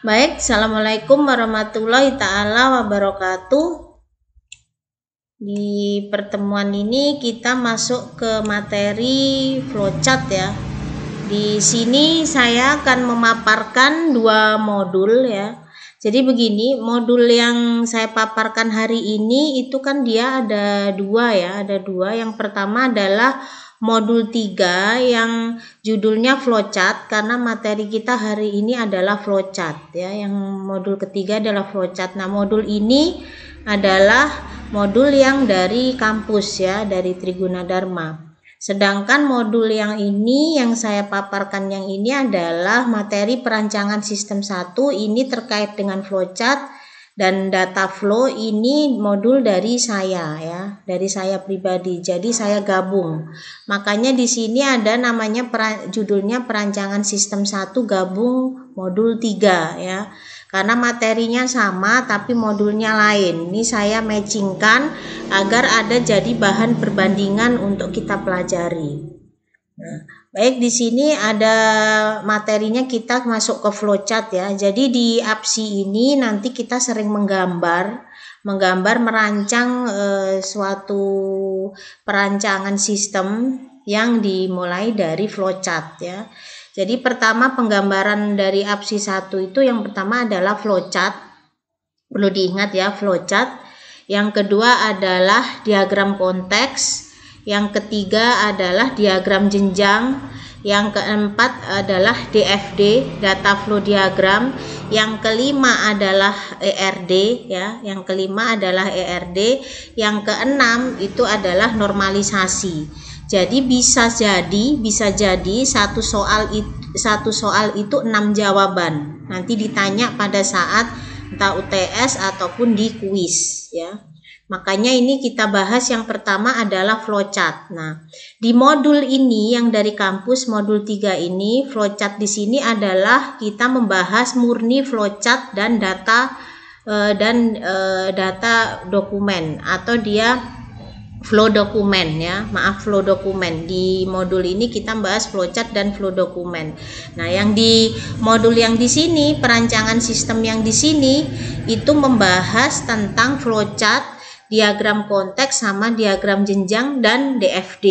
Baik, Assalamualaikum warahmatullahi ta'ala wabarakatuh. Di pertemuan ini kita masuk ke materi flowchart ya. Di sini saya akan memaparkan dua modul ya. Jadi begini, modul yang saya paparkan hari ini itu kan dia ada dua ya, ada dua. Yang pertama adalah modul 3 yang judulnya flowchart, karena materi kita hari ini adalah flowchart ya. Yang modul ketiga adalah flowchart. Nah, modul ini adalah modul yang dari kampus ya, dari Triguna Dharma. Sedangkan modul yang ini yang saya paparkan yang ini adalah materi perancangan sistem 1, ini terkait dengan flowchart dan data flow. Ini modul dari saya ya, dari saya pribadi. Jadi saya gabung. Makanya di sini ada namanya judulnya perancangan sistem 1 gabung modul 3 ya. Karena materinya sama tapi modulnya lain. Ini saya matchingkan agar ada jadi bahan perbandingan untuk kita pelajari. Nah, baik, di sini ada materinya, kita masuk ke flowchart ya. Jadi di APSI ini nanti kita sering menggambar merancang suatu perancangan sistem yang dimulai dari flowchart ya. Jadi pertama penggambaran dari APSI 1 itu yang pertama adalah flowchart. Perlu diingat ya, flowchart. Yang kedua adalah diagram konteks. Yang ketiga adalah diagram jenjang. Yang keempat adalah DFD, data flow diagram. Yang kelima adalah ERD ya. Yang kelima adalah ERD. Yang keenam itu adalah normalisasi. Jadi bisa jadi satu soal itu 6 jawaban. Nanti ditanya pada saat entah UTS ataupun di kuis ya. Makanya ini kita bahas yang pertama adalah flowchart. Nah, di modul ini yang dari kampus modul 3 ini, flowchart di sini adalah kita membahas murni flowchart dan data data dokumen atau dia flow dokumen ya. Flow dokumen. Di modul ini kita bahas flowchart dan flow dokumen. Nah, yang di modul yang di sini, perancangan sistem yang di sini itu membahas tentang flowchart, diagram konteks sama diagram jenjang dan DFD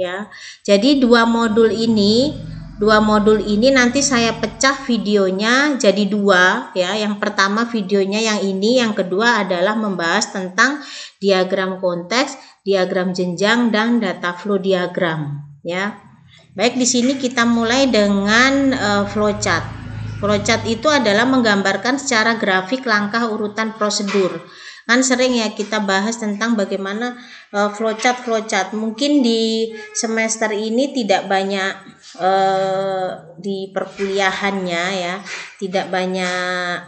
ya. Jadi dua modul ini nanti saya pecah videonya jadi dua ya. Yang pertama videonya yang ini, yang kedua adalah membahas tentang diagram konteks, diagram jenjang dan data flow diagram ya. Baik, di sini kita mulai dengan flowchart. Flowchart itu adalah menggambarkan secara grafik langkah urutan prosedur. Kan sering ya kita bahas tentang bagaimana flowchart. Mungkin di semester ini tidak banyak di perkuliahannya ya, tidak banyak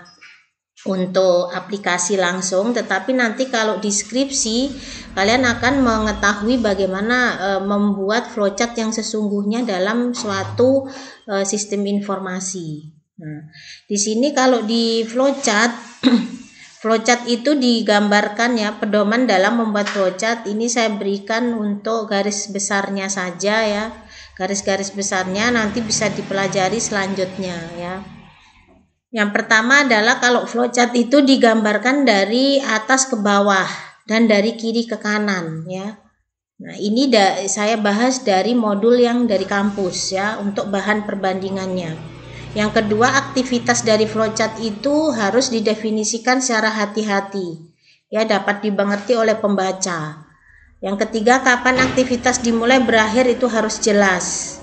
untuk aplikasi langsung, tetapi nanti kalau di skripsi kalian akan mengetahui bagaimana membuat flowchart yang sesungguhnya dalam suatu sistem informasi. Nah, di sini kalau di flowchart flowchart itu digambarkan ya, pedoman dalam membuat flowchart ini saya berikan untuk garis besarnya saja ya. Garis-garis besarnya nanti bisa dipelajari selanjutnya ya. Yang pertama adalah kalau flowchart itu digambarkan dari atas ke bawah dan dari kiri ke kanan ya. Nah, ini saya bahas dari modul yang dari kampus ya untuk bahan perbandingannya. Yang kedua, aktivitas dari flowchart itu harus didefinisikan secara hati-hati ya, dapat dimengerti oleh pembaca. Yang ketiga, kapan aktivitas dimulai berakhir itu harus jelas.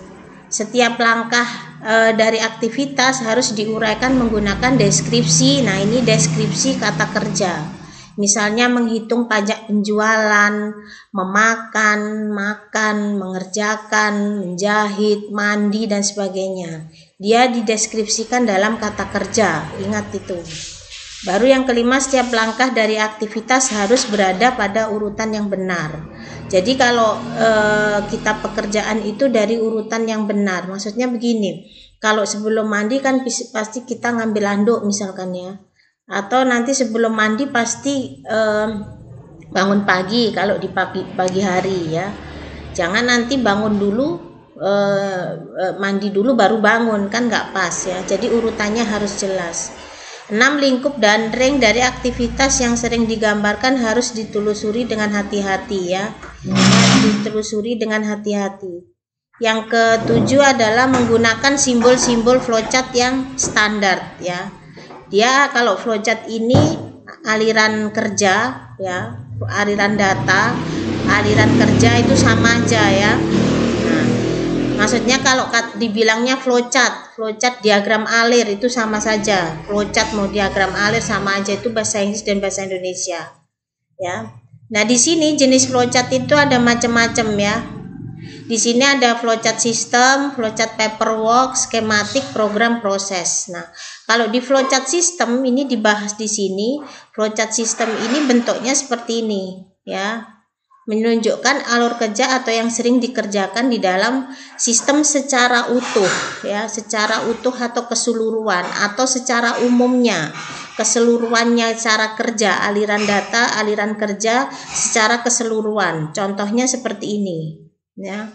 Setiap langkah dari aktivitas harus diuraikan menggunakan deskripsi. Nah, ini deskripsi kata kerja. Misalnya menghitung pajak penjualan, memakan, makan, mengerjakan, menjahit, mandi dan sebagainya. Dia dideskripsikan dalam kata kerja. Ingat itu. Baru yang kelima, setiap langkah dari aktivitas harus berada pada urutan yang benar. Jadi kalau kita pekerjaan itu dari urutan yang benar, maksudnya begini, kalau sebelum mandi kan pasti kita ngambil handuk misalkan ya, atau nanti sebelum mandi pasti bangun pagi kalau di pagi hari ya. Jangan nanti bangun dulu mandi dulu baru bangun, kan nggak pas ya. Jadi urutannya harus jelas. 6. Lingkup dan ring dari aktivitas yang sering digambarkan harus ditelusuri dengan hati-hati ya. Ditelusuri dengan hati-hati. Yang ke-7 adalah menggunakan simbol-simbol flowchart yang standar ya. Dia kalau flowchart ini aliran kerja ya, aliran data, aliran kerja itu sama aja ya. Nah, maksudnya kalau dibilangnya flowchart diagram alir itu sama saja. Flowchart mau diagram alir sama aja, itu bahasa Inggris dan bahasa Indonesia. Ya. Nah, di sini jenis flowchart itu ada macam-macam ya. Di sini ada flowchart system, flowchart paperwork, skematik, program, proses. Nah, kalau di flowchart system ini dibahas di sini, flowchart system ini bentuknya seperti ini ya. Menunjukkan alur kerja atau yang sering dikerjakan di dalam sistem secara utuh ya, secara utuh atau keseluruhan atau secara umumnya. Keseluruhannya cara kerja, aliran data, aliran kerja secara keseluruhan. Contohnya seperti ini ya.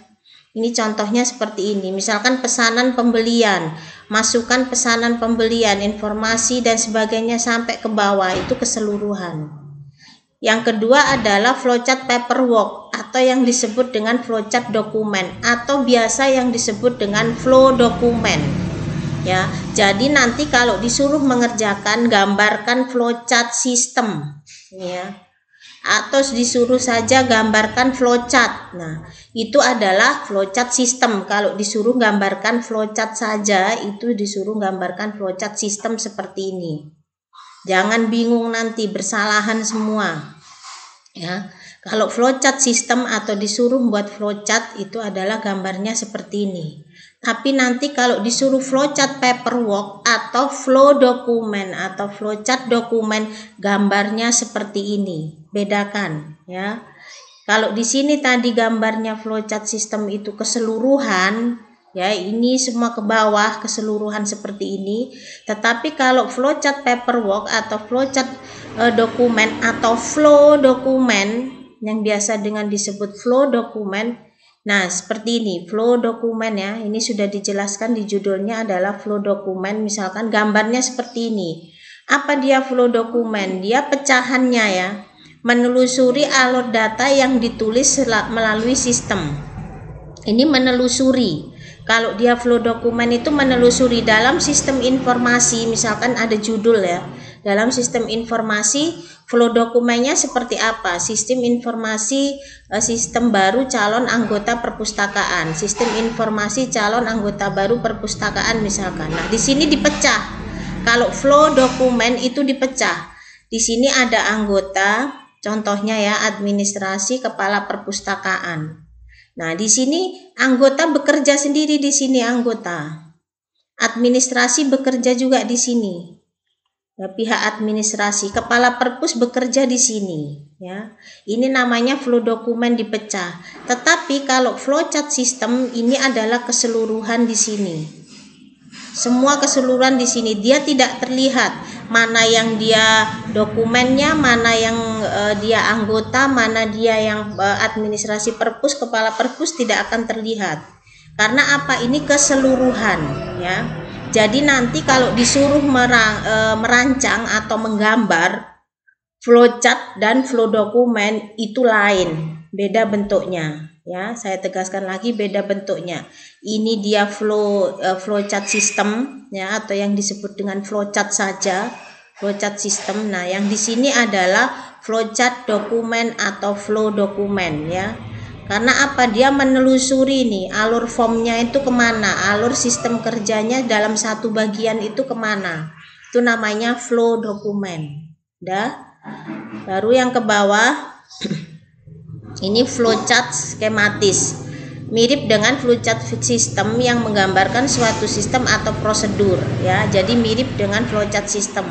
Ini contohnya seperti ini. Misalkan pesanan pembelian, masukkan pesanan pembelian, informasi dan sebagainya sampai ke bawah, itu keseluruhan. Yang kedua adalah flowchart paperwork atau yang disebut dengan flowchart dokumen atau biasa yang disebut dengan flow dokumen. Ya, jadi nanti kalau disuruh mengerjakan gambarkan flowchart sistem ya. Atau disuruh saja gambarkan flowchart. Nah, itu adalah flowchart sistem. Kalau disuruh gambarkan flowchart saja, itu disuruh gambarkan flowchart sistem seperti ini. Jangan bingung nanti bersalahan semua. Ya. Kalau flowchart sistem atau disuruh buat flowchart itu adalah gambarnya seperti ini. Tapi nanti kalau disuruh flowchart paperwork atau flow dokumen atau flowchart dokumen, gambarnya seperti ini. Bedakan ya. Kalau di sini tadi gambarnya flowchart sistem itu keseluruhan ya, ini semua ke bawah keseluruhan seperti ini. Tetapi kalau flowchart paperwork atau flowchart dokumen atau flow dokumen yang biasa dengan disebut flow dokumen, nah seperti ini flow dokumen ya. Ini sudah dijelaskan di judulnya adalah flow dokumen. Misalkan gambarnya seperti ini. Apa dia flow dokumen? Dia pecahannya ya, menelusuri alur data yang ditulis melalui sistem. Ini menelusuri. Kalau dia flow dokumen itu menelusuri dalam sistem informasi, misalkan ada judul ya. Dalam sistem informasi, flow dokumennya seperti apa? Sistem informasi, sistem baru calon anggota perpustakaan, sistem informasi calon anggota baru perpustakaan misalkan. Nah, di sini dipecah. Kalau flow dokumen itu dipecah. Di sini ada anggota, contohnya ya administrasi, kepala perpustakaan. Nah, di sini anggota bekerja sendiri, di sini anggota. Administrasi bekerja juga di sini. Ya, pihak administrasi, kepala perpus bekerja di sini ya. Ini namanya flow dokumen dipecah. Tetapi kalau flowchart system ini adalah keseluruhan di sini. Semua keseluruhan di sini, dia tidak terlihat mana yang dia dokumennya, mana yang dia anggota, mana dia yang administrasi perpus, kepala perpus, tidak akan terlihat. Karena apa? Ini keseluruhan ya. Jadi nanti kalau disuruh merancang atau menggambar flowchart dan flow dokumen itu lain, beda bentuknya ya. Saya tegaskan lagi, beda bentuknya. Ini dia flowchart system ya, atau yang disebut dengan flowchart saja, flowchart system. Nah, yang di sini adalah flowchart dokumen atau flow dokumen ya. Karena apa? Dia menelusuri nih alur formnya itu kemana, alur sistem kerjanya dalam satu bagian itu kemana. Itu namanya flow dokumen. Dah. Baru yang ke bawah ini flowchart skematis. Mirip dengan flowchart system yang menggambarkan suatu sistem atau prosedur ya. Jadi mirip dengan flowchart system.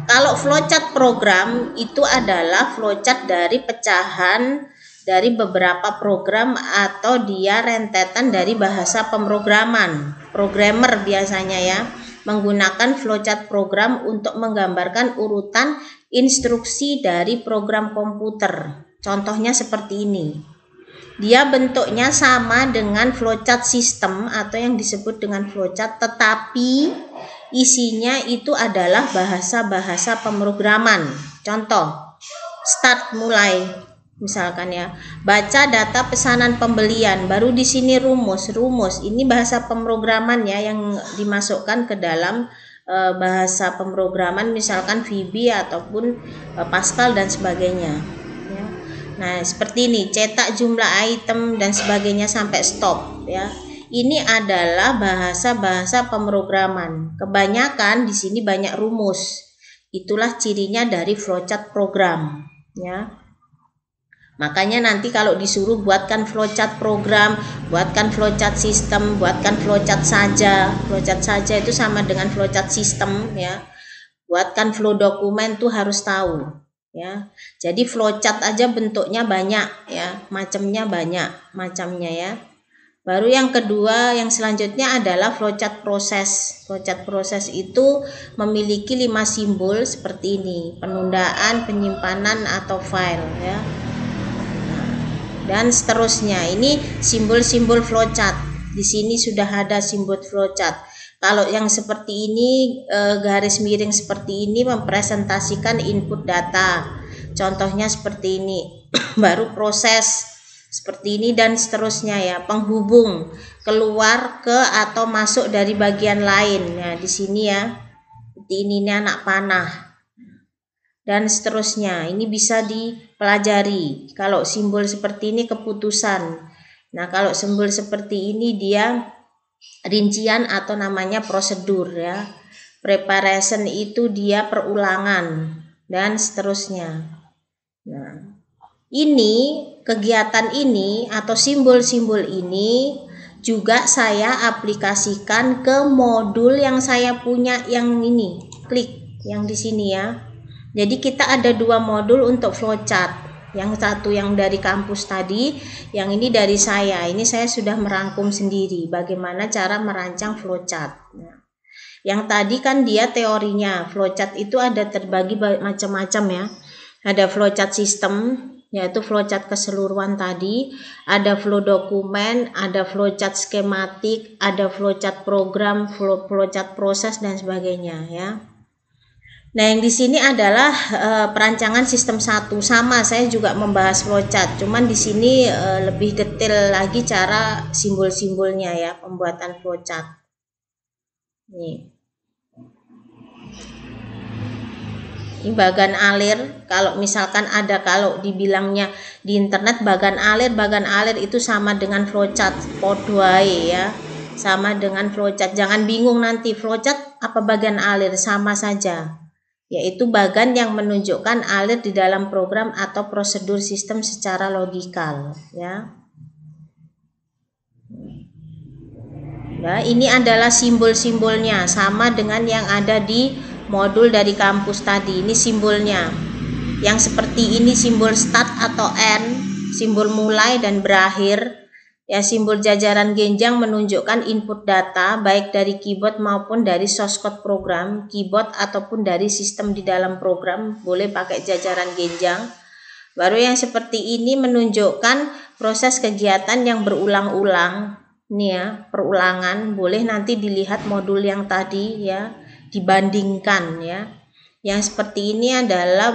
Kalau flowchart program itu adalah flowchart dari pecahan dari beberapa program atau dia rentetan dari bahasa pemrograman. Programmer biasanya ya menggunakan flowchart program untuk menggambarkan urutan instruksi dari program komputer. Contohnya seperti ini. Dia bentuknya sama dengan flowchart system atau yang disebut dengan flowchart, tetapi isinya itu adalah bahasa-bahasa pemrograman. Contoh, start mulai, misalkan ya, baca data pesanan pembelian, baru di sini rumus. Ini bahasa pemrograman ya yang dimasukkan ke dalam bahasa pemrograman, misalkan VB ataupun Pascal dan sebagainya. Ya. Nah, seperti ini, cetak jumlah item dan sebagainya sampai stop ya. Ini adalah bahasa-bahasa pemrograman. Kebanyakan di sini banyak rumus. Itulah cirinya dari flowchart program, ya. Makanya nanti kalau disuruh buatkan flowchart program, buatkan flowchart sistem, buatkan flowchart saja. Flowchart saja itu sama dengan flowchart sistem, ya. Buatkan flow dokumen tuh harus tahu, ya. Jadi flowchart aja bentuknya banyak, ya, macamnya ya. Baru yang kedua, yang selanjutnya adalah flowchart proses. Flowchart proses itu memiliki 5 simbol seperti ini: penundaan, penyimpanan atau file, ya. Dan seterusnya. Ini simbol-simbol flowchart. Di sini sudah ada simbol flowchart. Kalau yang seperti ini, garis miring seperti ini mempresentasikan input data. Contohnya seperti ini. Baru proses seperti ini dan seterusnya ya, penghubung keluar ke atau masuk dari bagian lain. Nah, di sini ya, seperti ini anak panah dan seterusnya. Ini bisa dipelajari. Kalau simbol seperti ini keputusan. Nah, kalau simbol seperti ini dia rincian atau namanya prosedur ya. Preparation itu dia perulangan dan seterusnya. Nah, ini kegiatan ini atau simbol-simbol ini juga saya aplikasikan ke modul yang saya punya yang ini. Klik yang di sini ya. Jadi kita ada 2 modul untuk flowchart. Yang satu yang dari kampus tadi, yang ini dari saya. Ini saya sudah merangkum sendiri bagaimana cara merancang flowchart. Nah, yang tadi kan dia teorinya. Flowchart itu ada terbagi macam-macam ya. Ada flowchart sistem, yaitu flowchart keseluruhan tadi, ada flow dokumen, ada flowchart skematik, ada flowchart program, flowchart proses dan sebagainya ya. Nah, yang di sini adalah perancangan sistem 1. Sama, saya juga membahas flowchart, cuman di sini lebih detail lagi cara simbol-simbolnya ya, pembuatan flowchart. Nih. Ini bagan alir. Kalau misalkan ada, kalau dibilangnya di internet bagan alir itu sama dengan flowchart, podo wae ya, sama dengan flowchart. Jangan bingung nanti flowchart apa bagan alir, sama saja, yaitu bagan yang menunjukkan alir di dalam program atau prosedur sistem secara logikal ya. Nah, ini adalah simbol-simbolnya sama dengan yang ada di modul dari kampus tadi. Ini simbolnya yang seperti ini, simbol start atau end, simbol mulai dan berakhir ya. Simbol jajaran genjang menunjukkan input data baik dari keyboard maupun dari source code program, keyboard ataupun dari sistem di dalam program, boleh pakai jajaran genjang. Baru yang seperti ini menunjukkan proses kegiatan yang berulang-ulang. Ini ya, perulangan. Boleh nanti dilihat modul yang tadi ya, dibandingkan ya. Yang seperti ini adalah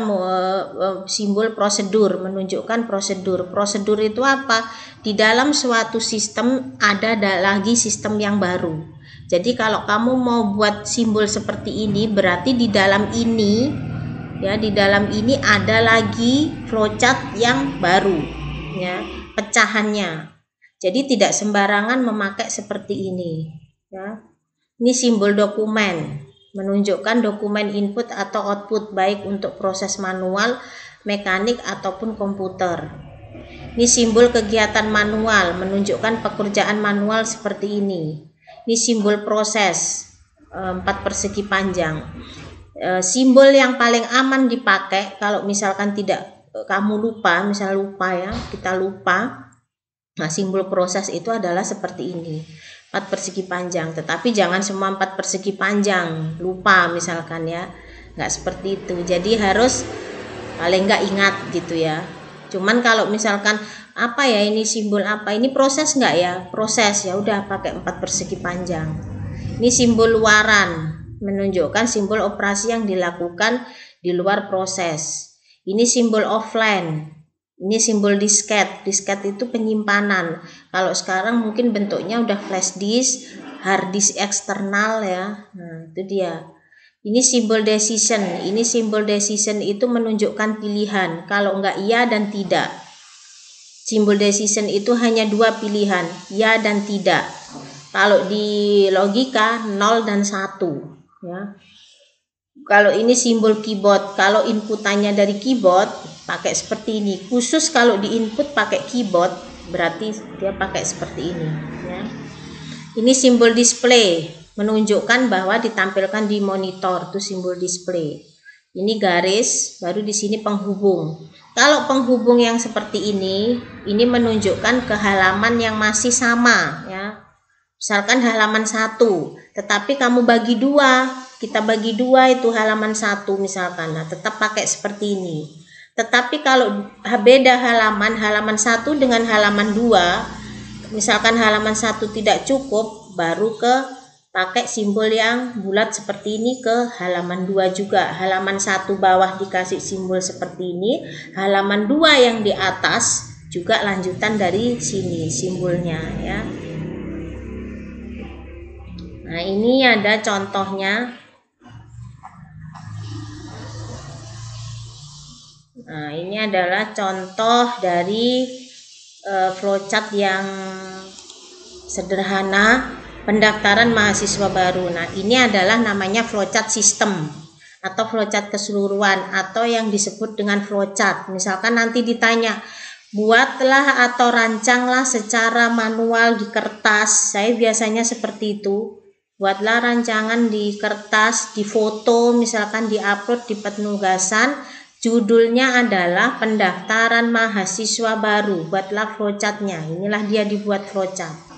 simbol prosedur, menunjukkan prosedur. Prosedur itu apa? Di dalam suatu sistem ada lagi sistem yang baru. Jadi kalau kamu mau buat simbol seperti ini, berarti di dalam ini ya, di dalam ini ada lagi flowchart yang baru ya, pecahannya. Jadi tidak sembarangan memakai seperti ini ya. Ini simbol dokumen, menunjukkan dokumen input atau output baik untuk proses manual, mekanik ataupun komputer. Ini simbol kegiatan manual, menunjukkan pekerjaan manual seperti ini. Ini simbol proses 4 persegi panjang. Simbol yang paling aman dipakai kalau misalkan tidak kamu lupa, misalnya lupa ya, kita lupa. Nah, simbol proses itu adalah seperti ini, 4 persegi panjang. Tetapi jangan semua 4 persegi panjang lupa misalkan ya, nggak seperti itu. Jadi harus paling nggak ingat gitu ya. Cuman kalau misalkan apa ya, ini simbol apa, ini proses nggak ya, proses, ya udah pakai 4 persegi panjang. Ini simbol luaran menunjukkan simbol operasi yang dilakukan di luar proses. Ini simbol offline. Ini simbol disket. Disket itu penyimpanan. Kalau sekarang mungkin bentuknya udah flash disk, hard disk eksternal ya. Nah, itu dia. Ini simbol decision. Ini simbol decision itu menunjukkan pilihan. Kalau enggak iya dan tidak. Simbol decision itu hanya dua pilihan, ya dan tidak. Kalau di logika 0 dan 1 ya. Kalau ini simbol keyboard, kalau inputannya dari keyboard pakai seperti ini. Khusus kalau di input pakai keyboard berarti dia pakai seperti ini ya. Ini simbol display menunjukkan bahwa ditampilkan di monitor, itu simbol display. Ini garis, baru di sini penghubung. Kalau penghubung yang seperti ini menunjukkan ke halaman yang masih sama ya. Misalkan halaman 1, tetapi kamu bagi 2, kita bagi 2 itu halaman 1 misalkan. Nah, tetap pakai seperti ini. Tetapi kalau beda halaman 1 dengan halaman 2, misalkan halaman 1 tidak cukup, baru pakai simbol yang bulat seperti ini ke halaman 2 juga. Halaman 1 bawah dikasih simbol seperti ini, halaman 2 yang di atas juga lanjutan dari sini simbolnya ya. Nah, ini ada contohnya. Nah, ini adalah contoh dari flowchart yang sederhana pendaftaran mahasiswa baru. Nah, ini adalah namanya flowchart sistem atau flowchart keseluruhan atau yang disebut dengan flowchart. Misalkan nanti ditanya, buatlah atau rancanglah secara manual di kertas. Saya biasanya seperti itu. Buatlah rancangan di kertas, di foto, misalkan diupload di penugasan. Judulnya adalah pendaftaran mahasiswa baru. Buatlah flowchartnya. Inilah dia dibuat flowchart.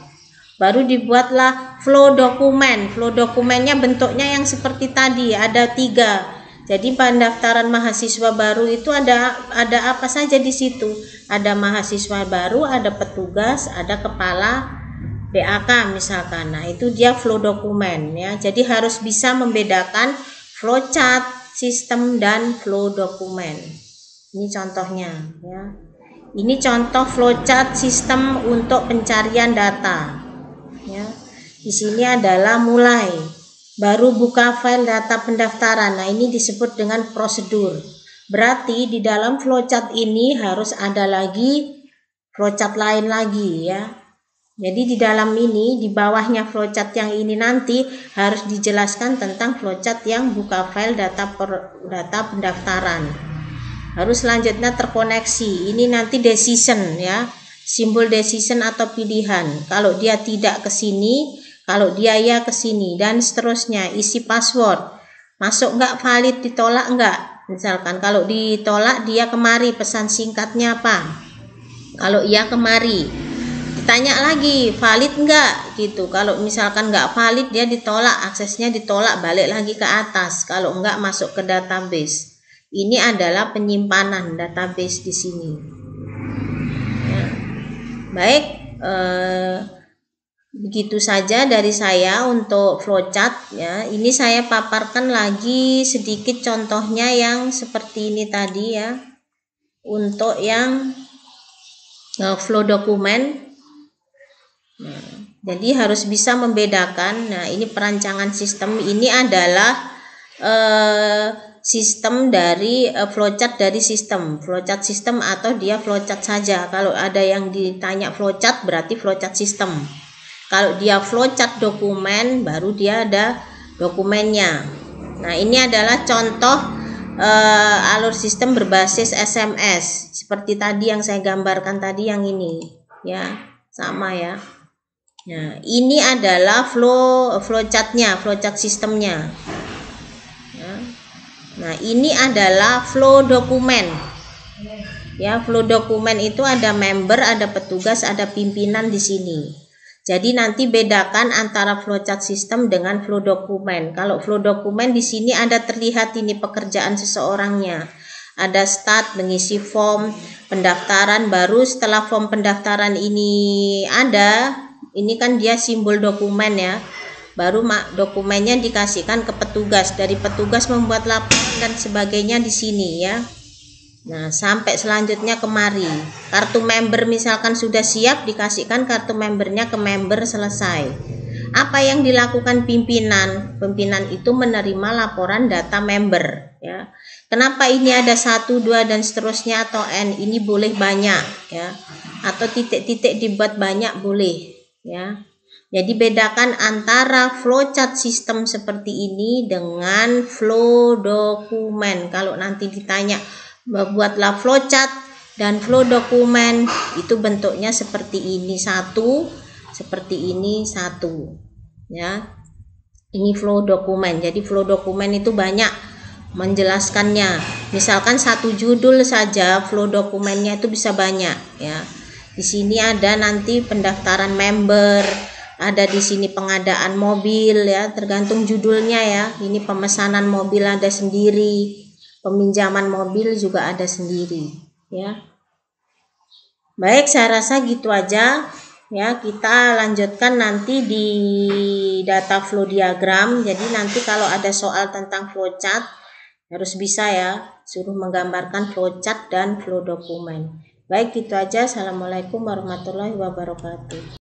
Baru dibuatlah flow dokumen. Flow dokumennya bentuknya yang seperti tadi, ada 3. Jadi pendaftaran mahasiswa baru itu ada apa saja di situ. Ada mahasiswa baru, ada petugas, ada kepala BAK misalkan. Nah, itu dia flow dokumen ya. Jadi harus bisa membedakan flowchart, sistem dan flow dokumen. Ini contohnya ya. Ini contoh flowchart sistem untuk pencarian data. Ya. Di sini adalah mulai, baru buka file data pendaftaran. Nah, ini disebut dengan prosedur. Berarti di dalam flowchart ini harus ada lagi flowchart lain lagi ya. Jadi di dalam ini, di bawahnya flowchart yang ini nanti harus dijelaskan tentang flowchart yang buka file data pendaftaran. Harus selanjutnya terkoneksi. Ini nanti decision ya. Simbol decision atau pilihan. Kalau dia tidak ke sini, kalau dia ya ke sini dan seterusnya. Isi password. Masuk enggak, valid, ditolak enggak? Misalkan kalau ditolak dia kemari, pesan singkatnya apa? Kalau iya kemari. Ditanya lagi, valid enggak gitu. Kalau misalkan enggak valid, dia ditolak, aksesnya ditolak, balik lagi ke atas. Kalau enggak, masuk ke database. Ini adalah penyimpanan database di sini. Ya. Baik, begitu saja dari saya untuk flowchart ya. Ini saya paparkan lagi sedikit contohnya yang seperti ini tadi ya. Untuk yang flow dokumen. Nah, jadi harus bisa membedakan. Nah, ini perancangan sistem. Ini adalah sistem dari flowchart dari sistem. Flowchart sistem atau dia flowchart saja. Kalau ada yang ditanya flowchart berarti flowchart sistem. Kalau dia flowchart dokumen baru dia ada dokumennya. Nah, ini adalah contoh alur sistem berbasis SMS. Seperti tadi yang saya gambarkan tadi yang ini. Ya, sama ya. Nah, ini adalah flowchartnya, flowchart sistemnya. Ya. Nah, ini adalah flow dokumen. Ya, flow dokumen itu ada member, ada petugas, ada pimpinan di sini. Jadi nanti bedakan antara flowchart sistem dengan flow dokumen. Kalau flow dokumen di sini ada terlihat ini pekerjaan seseorangnya. Ada start, mengisi form pendaftaran, baru setelah form pendaftaran ini ada. Ini kan dia simbol dokumen ya. baru dokumennya dikasihkan ke petugas, dari petugas membuat laporan dan sebagainya di sini ya. Nah, sampai selanjutnya kemari. Kartu member misalkan sudah siap, dikasihkan kartu membernya ke member, selesai. Apa yang dilakukan pimpinan? Pimpinan itu menerima laporan data member ya. Kenapa ini ada 1, 2 dan seterusnya atau N? Ini boleh banyak ya. Atau titik-titik dibuat banyak boleh ya. Jadi bedakan antara flowchart sistem seperti ini dengan flow dokumen. Kalau nanti ditanya buatlah flowchart dan flow dokumen, itu bentuknya seperti ini satu, seperti ini satu ya. Ini flow dokumen. Jadi flow dokumen itu banyak menjelaskannya. Misalkan satu judul saja flow dokumennya itu bisa banyak ya. Di sini ada nanti pendaftaran member, ada di sini pengadaan mobil ya, tergantung judulnya ya. Ini pemesanan mobil ada sendiri, peminjaman mobil juga ada sendiri ya. Baik, saya rasa gitu aja ya. Kita lanjutkan nanti di data flow diagram. Jadi nanti kalau ada soal tentang flowchart harus bisa ya, suruh menggambarkan flowchart dan flow dokumen. Baik, gitu aja. Assalamualaikum warahmatullahi wabarakatuh.